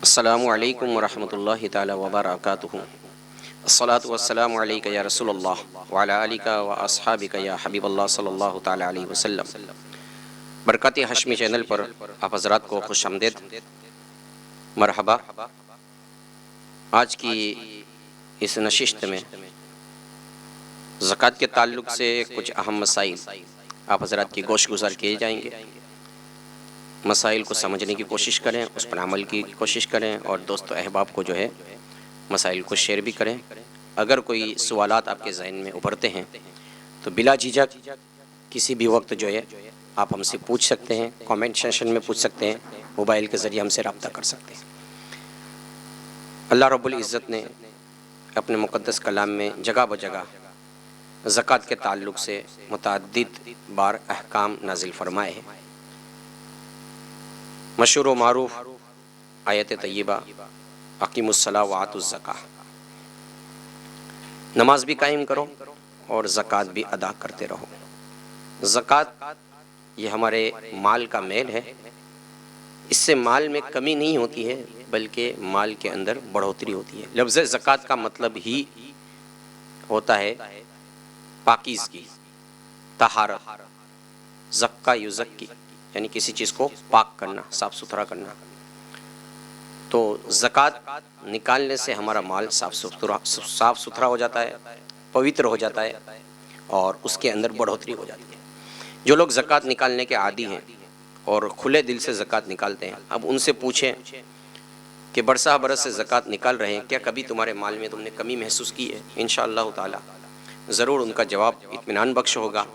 السلام علیکم ورحمۃ اللہ تعالی وبرکاتہ۔ الصلاۃ والسلام علیک یا رسول اللہ وعلی آلک و اصحابک یا حبیب اللہ صلی اللہ تعالی علیہ وسلم۔ برکات ہاشمی چینل پر آپ حضرات کو خوش آمدید، مرحبا۔ آج کی اس نشست میں زکوٰۃ کے تعلق سے کچھ اہم مسائل آپ حضرات کی گوش گزار کیے جائیں گے۔ مسائل کو سمجھنے کی کوشش کریں، اس پر عمل کی کوشش کریں، اور دوست و احباب کو مسائل کو شیئر بھی کریں۔ اگر کوئی سوالات آپ کے ذہن میں ابھرتے ہیں تو بلا جھجک کسی بھی وقت آپ ہم سے پوچھ سکتے ہیں، کامنٹ سیشن میں پوچھ سکتے ہیں، موبائل کے ذریعے ہم سے رابطہ کر سکتے ہیں۔ اللہ رب العزت نے اپنے مقدس کلام میں جگہ بجگہ زکوٰۃ کے تعلق سے متعدد بار احکام نازل فرمائے ہیں۔ مشہور و معروف آیت طیبہ اقیموا الصلاۃ وآتوا الزکاۃ، نماز بھی قائم کرو اور زکوٰۃ بھی ادا کرتے رہو۔ زکوٰۃ یہ ہمارے مال کا میل ہے، اس سے مال میں کمی نہیں ہوتی ہے بلکہ مال کے اندر بڑھوتری ہوتی ہے۔ لفظ زکوٰۃ کا مطلب ہی ہوتا ہے پاکیزگی، طہارت، زکا یزکی، یعنی کسی چیز کو پاک کرنا، صاف ستھرا کرنا۔ تو زکوٰۃ نکالنے سے ہمارا مال صاف ستھرا ہو جاتا ہے، پوتر ہو جاتا ہے، اور اس کے اندر بڑھوتری ہو جاتی ہے۔ جو لوگ زکوٰۃ نکالنے کے عادی ہیں اور کھلے دل سے زکوٰۃ نکالتے ہیں، اب ان سے پوچھیں کہ برسہ برس سے زکوٰۃ نکال رہے ہیں، کیا کبھی تمہارے مال میں تم نے کمی محسوس کی ہے؟ انشاءاللہ تعالی ضرور ان کا جواب اطمینان بخش ہوگا،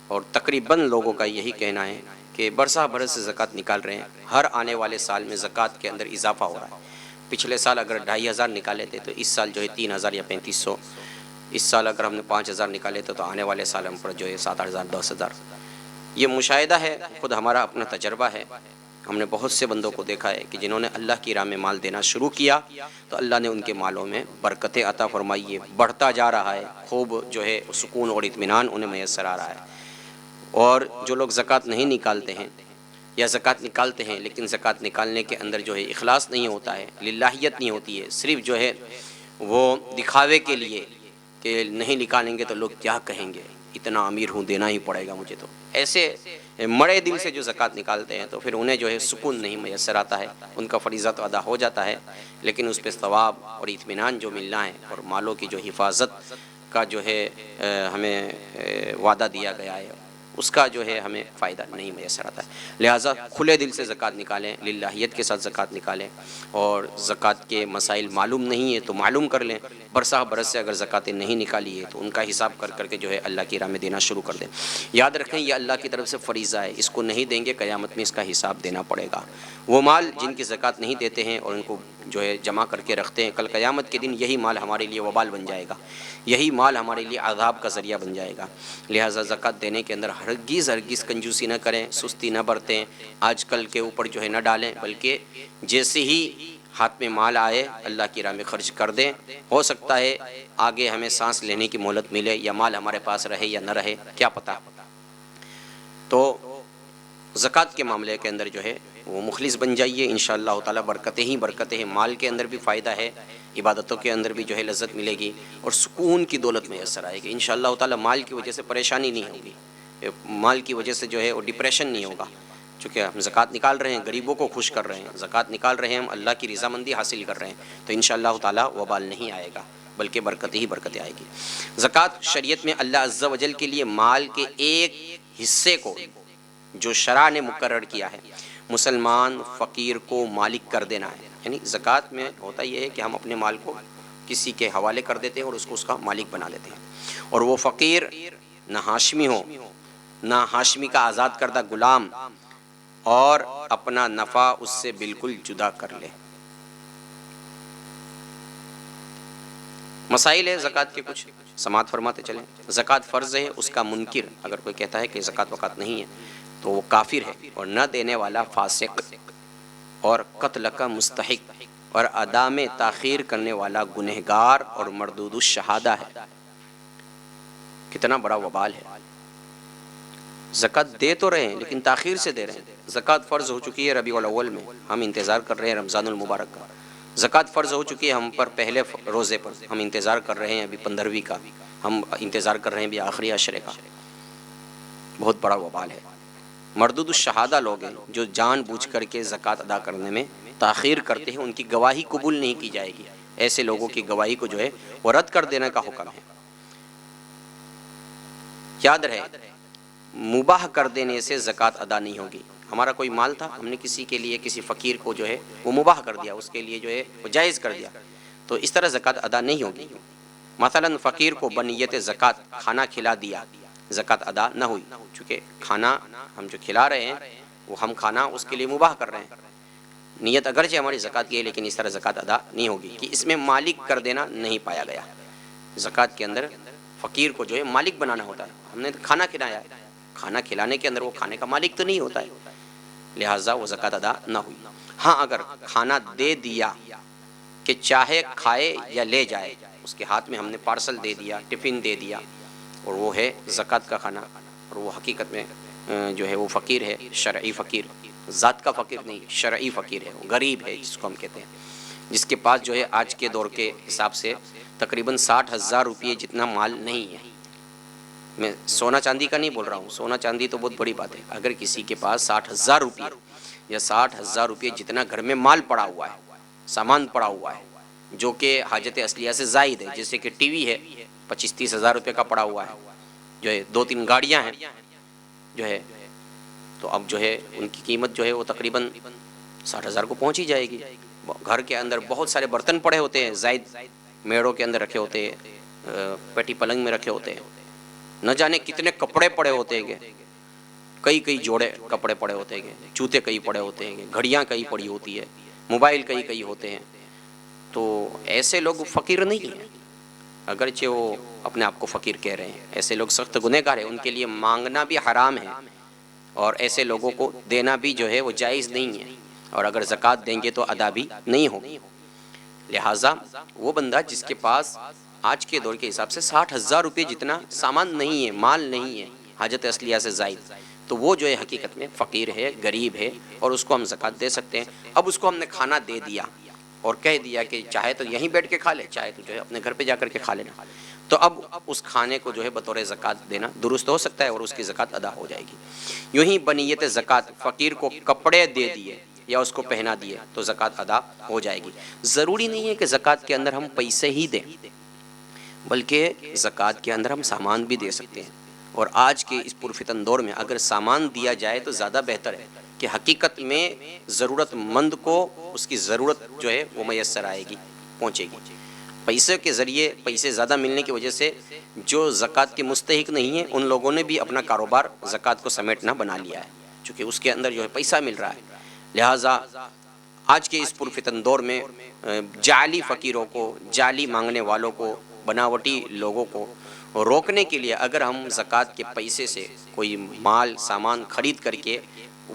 اور تقریباً لوگوں کا یہی کہنا ہے کہ برسہ برس سے زکوٰۃ نکال رہے ہیں، ہر آنے والے سال میں زکوٰۃ کے اندر اضافہ ہو رہا ہے۔ پچھلے سال اگر 2500 نکالے تھے تو اس سال 3000 یا 3500، اس سال اگر ہم نے 5000 نکالے تھے تو آنے والے سال ہم پر 7000 10000۔ یہ مشاہدہ ہے، خود ہمارا اپنا تجربہ ہے۔ ہم نے بہت سے بندوں کو دیکھا ہے کہ جنہوں نے اللہ کی راہ میں مال دینا شروع کیا تو اللہ نے ان کے مالوں میں برکتیں عطا فرمائی ہے، بڑھتا جا رہا ہے، خوب سکون اور اطمینان انہیں میسر آ رہا ہے۔ اور جو لوگ زکوٰۃ نہیں نکالتے ہیں یا زکوٰۃ نکالتے ہیں لیکن زکوٰۃ نکالنے کے اندر اخلاص نہیں ہوتا ہے، للہیت نہیں ہوتی ہے، صرف وہ دکھاوے کے لیے کہ نہیں نکالیں گے تو لوگ کیا کہیں گے، اتنا امیر ہوں دینا ہی پڑے گا مجھے، تو ایسے مڑے دل سے جو زکوٰۃ نکالتے ہیں تو پھر انہیں سکون نہیں میسر آتا ہے۔ ان کا فریضہ تو ادا ہو جاتا ہے لیکن اس پہ ثواب اور اطمینان جو ملنا ہے، اور مالوں کی حفاظت کا ہمیں وعدہ دیا گیا ہے، اس کا ہمیں فائدہ نہیں میسر آتا ہے۔ لہٰذا کھلے دل سے زکوٰۃ نکالیں، للہیت کے ساتھ زکوٰۃ نکالیں، اور زکوٰۃ کے مسائل معلوم نہیں ہے تو معلوم کر لیں۔ برسہ برس سے اگر زکوٰۃیں نہیں نکالی ہے تو ان کا حساب کر کر کے اللہ کی راہ میں دینا شروع کر دیں۔ یاد رکھیں یہ اللہ کی طرف سے فریضہ ہے، اس کو نہیں دیں گے قیامت میں اس کا حساب دینا پڑے گا۔ وہ مال جن کی زکوٰۃ نہیں دیتے ہیں اور ان کو جمع کر کے رکھتے ہیں، کل قیامت کے دن یہی مال ہمارے لیے وبال بن جائے گا، یہی مال ہمارے لیے عذاب کا ذریعہ بن جائے گا۔ لہٰذا زکوٰۃ دینے کے اندر ہرگز کنجوسی نہ کریں، سستی نہ برتیں، آج کل کے اوپر نہ ڈالیں، بلکہ جیسے ہی ہاتھ میں مال آئے اللہ کی راہ میں خرچ کر دیں۔ ہو سکتا ہے آگے ہمیں سانس لینے کی مہلت ملے یا مال ہمارے پاس رہے یا نہ رہے، کیا پتہ۔ تو زکوٰۃ کے معاملے کے اندر وہ مخلص بن جائیے، انشاءاللہ تعالی برکتیں ہی برکتیں ہیں۔ مال کے اندر بھی فائدہ ہے، عبادتوں کے اندر بھی لذت ملے گی، اور سکون کی دولت میسر آئے گی انشاءاللہ تعالی۔ مال کی وجہ سے پریشانی نہیں ہوگی، مال کی وجہ سے وہ ڈپریشن نہیں ہوگا، چونکہ ہم زکوٰۃ نکال رہے ہیں، غریبوں کو خوش کر رہے ہیں، زکوٰۃ نکال رہے ہیں، ہم اللہ کی رضامندی حاصل کر رہے ہیں، تو انشاءاللہ تعالی وبال نہیں آئے گا بلکہ برکتیں ہی برکتیں آئے گی۔ زکوٰۃ شریعت میں اللہ عز و جل کے لیے مال کے ایک حصے کو جو شرع نے مقرر کیا ہے، مسلمان فقیر کو مالک کر دینا ہے۔ یعنی زکوٰۃ میں ہوتا یہ ہے کہ ہم اپنے مال کو کسی کے حوالے کر دیتے ہیں اور اس کو اس کا مالک بنا دیتے ہیں، اور وہ فقیر نہ ہاشمی ہو، نہ ہاشمی کا آزاد کردہ غلام، اور اپنا نفع اس سے بالکل جدا کر لے۔ مسائل ہے زکوٰۃ کے، کچھ سماعت فرماتے چلیں۔ زکوٰۃ فرض ہے، اس کا منکر اگر کوئی کہتا ہے کہ زکوٰۃ وقات نہیں ہے تو وہ کافر ہے، اور نہ دینے والا فاسق، اور قتل کا مستحق، اور ادا میں تاخیر کرنے والا گنہگار اور مردود الشہادہ ہے۔ کتنا بڑا وبال ہے، زکوٰۃ دے تو رہے ہیں لیکن تاخیر سے دے رہے ہیں۔ زکوٰۃ فرض ہو چکی ہے ربیع الاول میں، ہم انتظار کر رہے ہیں رمضان المبارک کا. زکوٰۃ فرض ہو چکی ہے ہم پر پہلے روزے پر، ہم انتظار کر رہے ہیں ابھی 15ویں کا، ہم انتظار کر رہے ہیں ابھی آخری عشرے کا. بہت بڑا وبال ہے. مردود الشہادہ لوگ ہیں جو جان بوجھ کر کے زکوٰۃ ادا کرنے میں تاخیر کرتے ہیں، ان کی گواہی قبول نہیں کی جائے گی. ایسے لوگوں کی گواہی کو جو ہے وہ رد کر دینے کا حکم ہے. یاد رہے مباح کر دینے سے زکوٰۃ ادا نہیں ہوگی. ہمارا کوئی مال تھا، ہم نے کسی کے لیے کسی فقیر کو جو ہے وہ مباح کر دیا، اس کے لیے جو ہے وہ جائز کر دیا، تو اس طرح زکوٰۃ ادا نہیں ہوگی. مثلا فقیر کو بنیت زکوٰۃ کھانا کھلا دیا، زکوٰۃ ادا نہ ہوئی، چونکہ کھانا ہم جو کھلا رہے ہیں وہ ہم کھانا اس کے لیے مباح کر رہے ہیں. نیت اگرچہ ہماری زکوٰۃ کی ہے لیکن اس طرح زکوٰۃ ادا نہیں ہوگی کہ اس میں مالک کر دینا نہیں پایا گیا. زکوٰۃ کے اندر فقیر کو جو ہے مالک بنانا ہوتا ہے. ہم نے کھانا کھلایا ہے، کھانا کھلانے کے اندر وہ کھانے کا مالک تو نہیں ہوتا ہے، لہٰذا وہ زکوٰۃ ادا نہ ہوئی. ہاں اگر کھانا دے دیا کہ چاہے کھائے یا لے جائے، اس کے ہاتھ میں ہم نے پارسل دے دیا، ٹفن دے دیا، اور وہ ہے زکوٰۃ کا کھانا، اور وہ حقیقت میں جو ہے وہ فقیر ہے، شرعی فقیر، ذات کا فقیر نہیں، شرعی فقیر ہے، وہ غریب ہے جس کو ہم کہتے ہیں، جس کے پاس جو ہے آج کے دور کے حساب سے تقریباً 60,000 روپئے جتنا مال نہیں ہے. میں سونا چاندی کا نہیں بول رہا ہوں، سونا چاندی تو بہت بڑی بات ہے. اگر کسی کے پاس 60,000 روپئے یا 60,000 روپئے جتنا گھر میں مال پڑا ہوا ہے، سامان پڑا ہوا ہے جو کہ حاجت اصلیہ سے زائد ہے، جیسے کہ ٹی وی ہے 25-30 ہزار روپے کا پڑا ہوا ہے، جو ہے 2-3 گاڑیاں ہیں جو ہے، تو اب جو ہے ان کی قیمت جو ہے وہ تقریباً 60,000 کو پہنچ ہی جائے گی. گھر کے اندر بہت سارے برتن پڑے ہوتے ہیں، زائد میڑوں کے اندر رکھے ہوتے ہیں، پیٹی پلنگ میں رکھے ہوتے ہیں، نہ جانے کتنے کپڑے پڑے ہوتے ہیں، کئی جوڑے کپڑے پڑے ہوتے ہیں، جوتے کئی پڑے ہوتے ہیں، گھڑیاں کئی پڑی ہوتی ہے، موبائل کئی ہوتے ہیں. تو ایسے لوگ فقیر نہیں ہیں، اگرچہ وہ اپنے آپ کو فقیر کہہ رہے ہیں. ایسے لوگ سخت گنہگار ہیں، ان کے لیے مانگنا بھی حرام ہے اور ایسے لوگوں کو دینا بھی جو ہے وہ جائز نہیں ہے، اور اگر زکوٰۃ دیں گے تو ادا بھی نہیں ہوگی. لہٰذا وہ بندہ جس کے پاس آج کے دور کے حساب سے 60,000 روپئے جتنا سامان نہیں ہے، مال نہیں ہے حاجت اصلیہ سے زائد، تو وہ جو ہے حقیقت میں فقیر ہے، غریب ہے، اور اس کو ہم زکوٰۃ دے سکتے ہیں. اب اس کو ہم نے کھانا دے دیا اور کہہ دیا کہ چاہے تو یہیں بیٹھ کے کھا لے، چاہے تو جو ہے اپنے گھر پہ جا کر کے کھا لینا، تو اب اس کھانے کو جو ہے بطور زکوٰۃ دینا درست ہو سکتا ہے اور اس کی زکوٰۃ ادا ہو جائے گی. یوں ہی بنیت زکوٰۃ فقیر کو کپڑے دے دیے یا اس کو پہنا دیے تو زکوٰۃ ادا ہو جائے گی. ضروری نہیں ہے کہ زکوٰۃ کے اندر ہم پیسے ہی دیں، بلکہ زکوٰۃ کے اندر ہم سامان بھی دے سکتے ہیں. اور آج کے اس پرفتن دور میں اگر سامان دیا جائے تو زیادہ بہتر ہے کہ حقیقت میں ضرورت مند کو اس کی ضرورت جو ہے وہ میسر آئے گی، پہنچے گی. پیسے کے ذریعے پیسے زیادہ ملنے کی وجہ سے جو زکوٰۃ کے مستحق نہیں ہیں ان لوگوں نے بھی اپنا کاروبار زکوٰۃ کو سمیٹنا بنا لیا ہے، چونکہ اس کے اندر جو ہے پیسہ مل رہا ہے. لہٰذا آج کے اس پرفتن دور میں جعلی فقیروں کو، جعلی مانگنے والوں کو، بناوٹی لوگوں کو روکنے کے لیے اگر ہم زکوٰۃ کے پیسے سے کوئی مال سامان خرید کر کے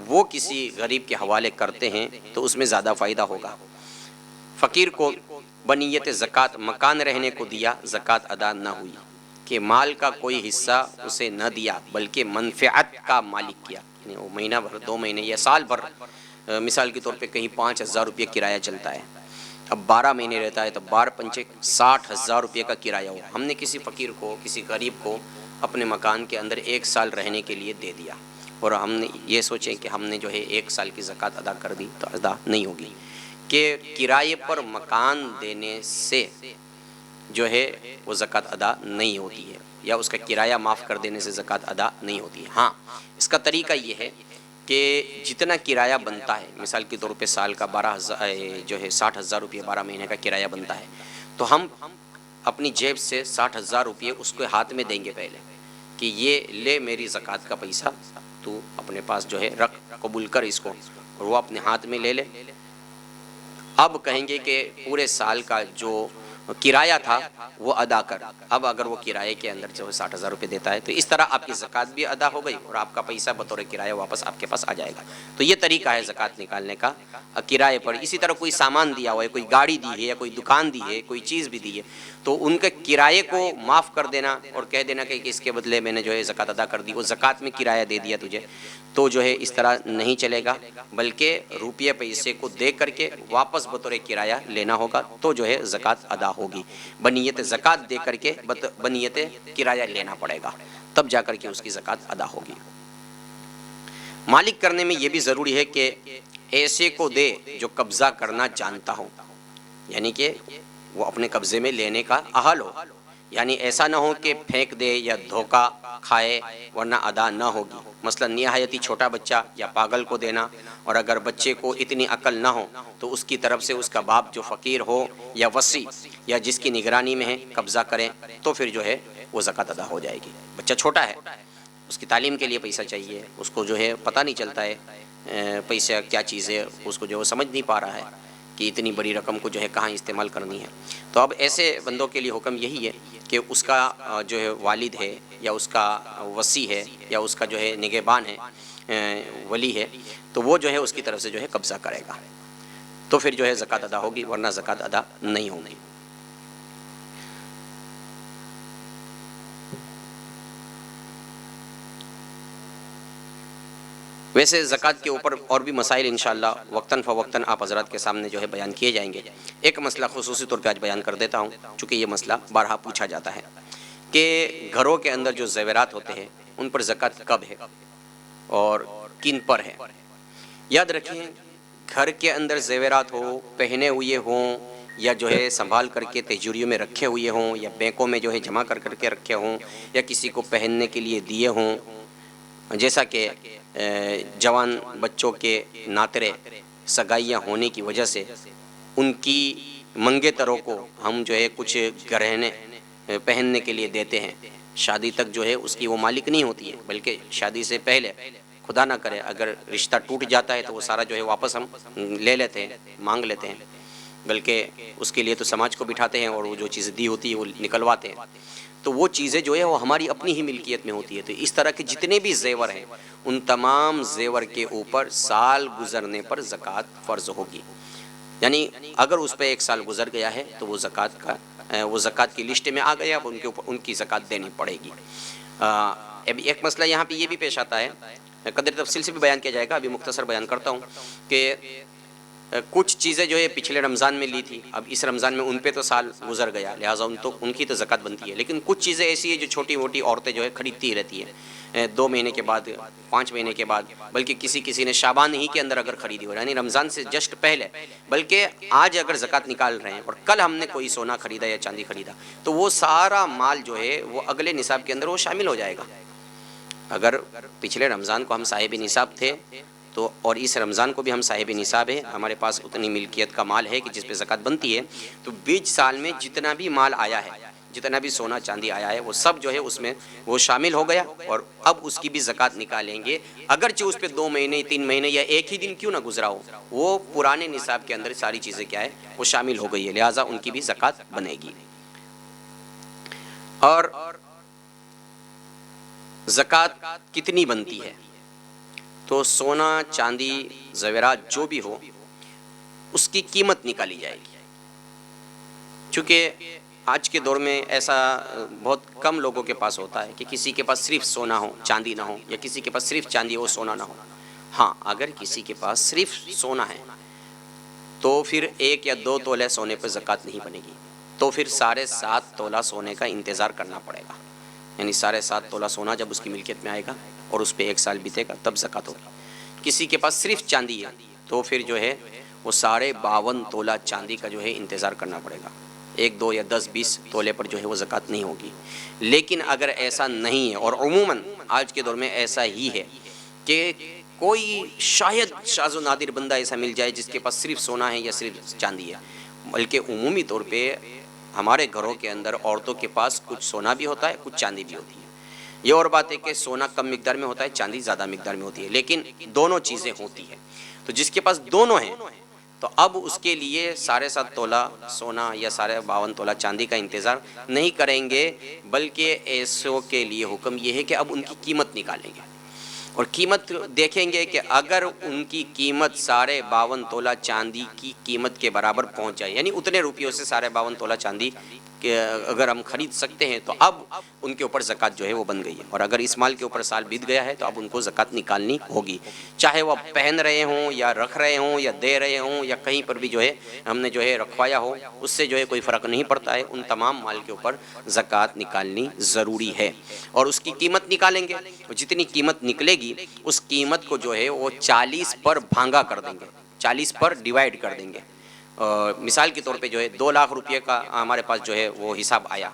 وہ کسی غریب کے حوالے کرتے ہیں تو اس میں زیادہ فائدہ ہوگا. فقیر کو بنیت زکوٰۃ مکان رہنے کو دیا، زکوٰۃ ادا نہ ہوئی، کہ مال کا کوئی حصہ اسے نہ دیا بلکہ منفعت کا مالک کیا، یعنی وہ مہینہ بھر، 2 مہینے یا سال بھر، مثال کے طور پہ کہیں 5,000 روپئے کرایہ چلتا ہے، اب 12 مہینے رہتا ہے تو 12×5 60,000 روپئے کا کرایہ ہو. ہم نے کسی فقیر کو، کسی غریب کو اپنے مکان کے اندر 1 سال رہنے کے لیے دے دیا، اور ہم نے یہ سوچیں کہ ہم نے جو ہے 1 سال کی زکوٰۃ ادا کر دی تو ادا نہیں ہوگی. کہ کرائے پر مکان دینے سے جو ہے وہ زکوٰۃ ادا نہیں ہوتی ہے، یا اس کا کرایہ معاف کر دینے سے زکوٰۃ ادا نہیں ہوتی ہے. ہاں اس کا طریقہ یہ ہے کہ جتنا کرایہ بنتا ہے، مثال کے طور پہ سال کا 60,000 روپئے 12 مہینے کا کرایہ بنتا ہے، تو ہم اپنی جیب سے 60,000 روپئے اس کے ہاتھ میں دیں گے پہلے کہ یہ لے میری زکوٰۃ کا پیسہ، تو اپنے پاس جو ہے رکھ، قبول کر اس کو، اور وہ اپنے ہاتھ میں لے لے. اب کہیں گے کہ پورے سال کا جو کرایہ تھا وہ ادا کر، اب اگر وہ کرائے کے اندر جو 60,000 روپے دیتا ہے تو اس طرح آپ کی زکوٰۃ بھی ادا ہو گئی اور آپ کا پیسہ بطور کرایہ واپس آپ کے پاس آ جائے گا۔ تو یہ طریقہ ہے زکوٰۃ نکالنے کا کرائے پر۔ اسی طرح کوئی سامان دیا ہوا ہے، کوئی گاڑی دی ہے یا کوئی دکان دی ہے، کوئی چیز بھی دی ہے، تو ان کے کرائے کو معاف کر دینا اور کہہ دینا کہ اس کے بدلے میں نے جو ہے زکوٰۃ ادا کر دی، وہ زکوٰۃ میں کرایہ دے دیا تجھے، تو جو ہے اس طرح نہیں چلے گا، بلکہ روپیے پیسے کو دے کر کے واپس بطور کرایہ لینا ہوگا، تو جو ہے زکوٰۃ ادا ہوگی۔ بنیت زکوٰۃ دے کر کے بنیت کرایہ لینا پڑے گا، تب جا کر کے اس کی زکوٰۃ ادا ہوگی۔ مالک کرنے میں یہ بھی ضروری ہے کہ ایسے کو دے جو قبضہ کرنا جانتا ہو، یعنی کہ وہ اپنے قبضے میں لینے کا اہل ہو، یعنی ایسا نہ ہو کہ پھینک دے یا دھوکہ کھائے ورنہ ادا نہ ہوگی۔ مثلا نہایت ہی چھوٹا بچہ یا پاگل کو دینا، اور اگر بچے کو اتنی عقل نہ ہو تو اس کی طرف سے اس کا باپ جو فقیر ہو یا وصی یا جس کی نگرانی میں ہے قبضہ کریں، تو پھر جو ہے وہ زکوٰۃ ادا ہو جائے گی۔ بچہ چھوٹا ہے، اس کی تعلیم کے لیے پیسہ چاہیے، اس کو جو ہے پتہ نہیں چلتا ہے پیسہ کیا چیز ہے، اس کو جو ہے سمجھ نہیں پا رہا ہے کہ اتنی بڑی رقم کو جو ہے کہاں استعمال کرنی ہے، تو اب ایسے بندوں کے لیے حکم یہی ہے کہ اس کا جو ہے والد ہے یا اس کا وصی ہے یا اس کا جو ہے نگہبان ہے، ولی ہے، تو وہ جو ہے اس کی طرف سے جو ہے قبضہ کرے گا، تو پھر جو ہے زکوٰۃ ادا ہوگی، ورنہ زکوٰۃ ادا نہیں ہوگی۔ ویسے زکوٰۃ کے اوپر اور بھی مسائل انشاءاللہ وقتاً فوقتاً آپ حضرات کے سامنے جو ہے بیان کیے جائیں گے۔ ایک مسئلہ خصوصی طور پہ آج بیان کر دیتا ہوں، چونکہ یہ مسئلہ بارہا پوچھا جاتا ہے کہ گھروں کے اندر جو زیورات ہوتے ہیں ان پر زکوٰۃ کب ہے اور کن پر ہے۔ یاد رکھیں، گھر کے اندر زیورات ہو، پہنے ہوئے ہوں یا جو ہے سنبھال کر کے تجوریوں میں رکھے ہوئے ہوں یا بینکوں میں جو ہے جمع کر کے رکھے ہوں یا کسی کو پہننے کے لیے دیے ہوں، جیسا کہ جوان بچوں کے ناطرے سگائیاں ہونے کی وجہ سے ان کی منگیتروں کو ہم جو ہے کچھ گہنے پہننے کے لیے دیتے ہیں، شادی تک جو ہے اس کی وہ مالک نہیں ہوتی ہے، بلکہ شادی سے پہلے خدا نہ کرے اگر رشتہ ٹوٹ جاتا ہے تو وہ سارا جو ہے واپس ہم لے لیتے ہیں، مانگ لیتے ہیں، بلکہ اس کے لیے تو سماج کو بٹھاتے ہیں اور وہ جو چیز دی ہوتی ہے وہ نکلواتے ہیں، تو وہ چیزیں جو ہے وہ ہماری اپنی ہی ملکیت میں ہوتی ہے۔ تو اس طرح کے جتنے بھی زیور ہیں ان تمام زیور کے اوپر سال گزرنے پر زکوٰۃ فرض ہوگی، یعنی اگر اس پہ 1 سال گزر گیا ہے تو وہ زکوٰۃ کی لسٹ میں آ گیا، اب ان کی زکوٰۃ دینی پڑے گی۔ اب ایک مسئلہ یہاں پہ یہ بھی پیش آتا ہے، قدر تفصیل سے بھی بیان کیا جائے گا، ابھی مختصر بیان کرتا ہوں کہ کچھ چیزیں جو ہے پچھلے رمضان میں لی تھی، اب اس رمضان میں ان پہ تو سال گزر گیا، لہٰذا ان کی تو زکوٰۃ بنتی ہے، لیکن کچھ چیزیں ایسی ہیں جو چھوٹی موٹی عورتیں جو ہے خریدتی ہی رہتی ہیں 2 مہینے کے بعد، 5 مہینے کے بعد، بلکہ کسی نے شعبان ہی کے اندر اگر خریدی ہو، یعنی رمضان سے جسٹ پہلے، بلکہ آج اگر زکوٰۃ نکال رہے ہیں اور کل ہم نے کوئی سونا خریدا یا چاندی خریدا تو وہ سارا مال جو ہے وہ اگلے نصاب کے اندر وہ شامل ہو جائے گا۔ اگر پچھلے رمضان کو ہم صاحب نصاب تھے تو اور اس رمضان کو بھی ہم صاحب نصاب ہے، ہمارے پاس اتنی ملکیت کا مال ہے کہ جس پہ زکوٰۃ بنتی ہے، تو 20 سال میں جتنا بھی مال آیا ہے، جتنا بھی سونا چاندی آیا ہے، وہ سب جو ہے اس میں وہ شامل ہو گیا، اور اب اس کی بھی زکوٰۃ نکالیں گے، اگرچہ اس پہ 2 مہینے 3 مہینے یا ایک ہی دن کیوں نہ گزرا ہو، وہ پرانے نصاب کے اندر ساری چیزیں کیا ہے وہ شامل ہو گئی ہے، لہٰذا ان کی بھی زکوٰۃ بنے گی۔ اور زکوٰۃ کتنی بنتی ہے؟ تو سونا چاندی زیورات جو بھی ہو اس کی قیمت نکالی جائے گی، چونکہ آج کے دور میں ایسا بہت کم لوگوں کے پاس ہوتا ہے کہ کسی کے پاس صرف سونا ہو چاندی نہ ہو، یا کسی کے پاس صرف چاندی ہو سونا نہ ہو۔ ہاں، اگر کسی کے پاس صرف سونا ہے تو پھر 1 یا 2 تولے سونے پر زکوٰۃ نہیں بنے گی، تو پھر 7.5 تولہ سونے کا انتظار کرنا پڑے گا، یعنی 7.5 تولہ سونا جب اس کی ملکیت میں آئے گا اور اس پہ 1 سال بیتے گا تب زکوٰۃ ہوگی۔ کسی کے پاس صرف چاندی ہے تو پھر جو ہے وہ 52.5 تولہ چاندی کا جو ہے انتظار کرنا پڑے گا، 1 2 یا 10 20 تولے پر جو ہے وہ زکوٰۃ نہیں ہوگی۔ لیکن اگر ایسا نہیں ہے، اور عموماً آج کے دور میں ایسا ہی ہے کہ کوئی شاید شاذ و نادر بندہ ایسا مل جائے جس کے پاس صرف سونا ہے یا صرف چاندی ہے، بلکہ عمومی طور پہ ہمارے گھروں کے اندر عورتوں کے پاس کچھ سونا بھی ہوتا ہے کچھ چاندی بھی ہوتی ہے۔ یہ اور بات ہے کہ سونا کم مقدار میں ہوتا ہے، چاندی زیادہ مقدار میں ہوتی ہے، لیکن دونوں چیزیں ہوتی ہیں۔ تو جس کے پاس دونوں ہیں تو اب اس کے لیے 7.5 تولہ سونا یا 52 تولہ چاندی کا انتظار نہیں کریں گے، بلکہ ایسوں کے لیے حکم یہ ہے کہ اب ان کی قیمت نکالیں گے اور قیمت دیکھیں گے کہ اگر ان کی قیمت 52 تولہ چاندی کی قیمت کے برابر پہنچ جائے، یعنی اتنے روپیوں سے 52 تولہ چاندی اگر ہم خرید سکتے ہیں، تو اب ان کے اوپر زکوٰۃ جو ہے وہ بن گئی ہے۔ اور اگر اس مال کے اوپر سال بیت گیا ہے تو اب ان کو زکوٰۃ نکالنی ہوگی، چاہے وہ پہن رہے ہوں یا رکھ رہے ہوں یا دے رہے ہوں یا کہیں پر بھی جو ہے ہم نے جو ہے رکھوایا ہو، اس سے جو ہے کوئی فرق نہیں پڑتا ہے، ان تمام مال کے اوپر زکوٰۃ نکالنی ضروری ہے۔ اور اس کی قیمت نکالیں گے، جتنی قیمت نکلے گی اس قیمت کو جو ہے وہ 40 پر بھانگا کر دیں گے، 40 پر ڈیوائیڈ کر دیں گے۔ مثال کے طور پہ جو ہے 2 لاکھ روپے کا ہمارے پاس جو ہے وہ حساب آیا،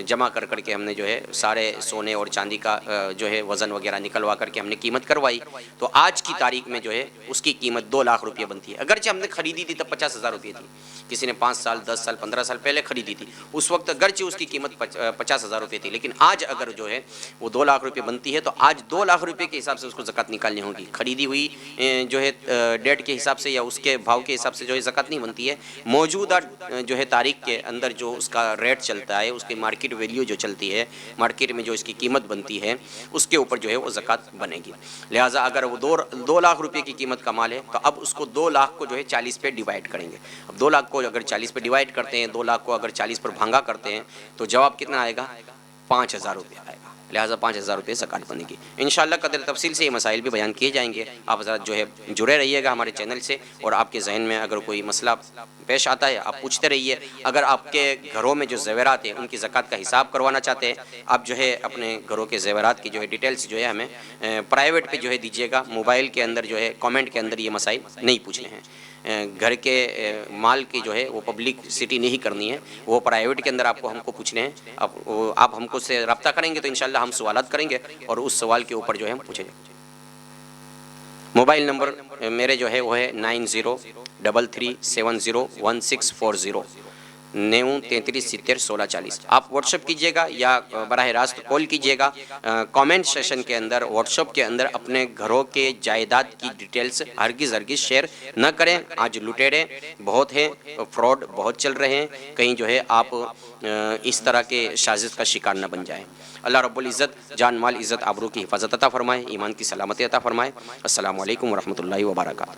جمع کر کے ہم نے جو ہے سارے سونے اور چاندی کا جو ہے وزن وغیرہ نکلوا کر کے ہم نے قیمت کروائی، تو آج کی تاریخ میں جو ہے اس کی قیمت 2 لاکھ روپے بنتی ہے۔ اگرچہ ہم نے خریدی تھی تب 50,000 روپے تھی، کسی نے 5 سال 10 سال 15 سال پہلے خریدی تھی، اس وقت اگرچہ اس کی قیمت 50,000 روپے تھی، لیکن آج اگر جو ہے وہ 2 لاکھ روپے بنتی ہے تو آج 2 لاکھ روپے کے حساب سے اس کو زکوٰۃ نکالنی ہوگی۔ خریدی ہوئی جو ہے ڈیٹ کے حساب سے یا اس کے بھاؤ کے حساب سے جو ہے زکوٰۃ نہیں بنتی ہے، موجودہ جو ہے تاریخ کے اندر جو اس کا ریٹ چلتا ہے، اس کی مارکیٹ ویلیو جو چلتی ہے، مارکیٹ میں جو اس کی قیمت بنتی ہے، اس کے اوپر جو ہے وہ زکوٰۃ بنے گی۔ لہٰذا اگر وہ 2 لاکھ روپے کی قیمت کا مال ہے تو اب اس کو 2 لاکھ کو جو ہے 40 پہ ڈیوائیڈ کریں گے۔ اب 2 لاکھ کو اگر 40 پہ ڈیوائیڈ کرتے ہیں، 2 لاکھ کو اگر 40 پر بھانگا کرتے ہیں تو جواب کتنا آئے گا؟ 5,000 روپے آئے گا۔ لہٰذا 5,000 روپے زکوٰۃ بنے گی۔ انشاءاللہ قدر تفصیل سے یہ مسائل بھی بیان کیے جائیں گے۔ آپ حضرات جو ہے جڑے رہیے گا ہمارے چینل سے، اور آپ کے ذہن میں اگر کوئی مسئلہ پیش آتا ہے آپ پوچھتے رہیے۔ اگر آپ کے گھروں میں جو زیورات ہیں ان کی زکوٰۃ کا حساب کروانا چاہتے ہیں، آپ جو ہے اپنے گھروں کے زیورات کی جو ہے ڈیٹیلز جو ہے ہمیں پرائیویٹ پہ جو ہے دیجیے گا، موبائل کے اندر جو ہے کامنٹ کے اندر یہ مسائل نہیں پوچھنے ہیں۔ گھر کے مال کی جو ہے وہ پبلکسٹی نہیں کرنی ہے، وہ پرائیویٹ کے اندر آپ کو ہم کو پوچھنے ہیں۔ آپ ہم کو سے رابطہ کریں گے تو انشاءاللہ ہم سوالات کریں گے اور اس سوال کے اوپر جو ہے ہم پوچھیں گے۔ موبائل نمبر میرے جو ہے وہ ہے 9033701640 93701640۔ آپ واٹس ایپ کیجیے گا یا براہ راست کال کیجیے گا۔ کامنٹ سیشن کے اندر واٹس ایپ کے اندر اپنے گھروں کے جائیداد کی ڈیٹیلز ہرگز شیئر نہ کریں۔ آج لٹیرے بہت ہیں، فراڈ بہت چل رہے ہیں، کہیں جو ہے آپ اس طرح کے سازش کا شکار نہ بن جائیں۔ اللہ رب العزت جان مال عزت آبرو کی حفاظت عطا فرمائے، ایمان کی سلامتی عطا فرمائے۔ السلام علیکم ورحمۃ اللہ وبرکاتہ۔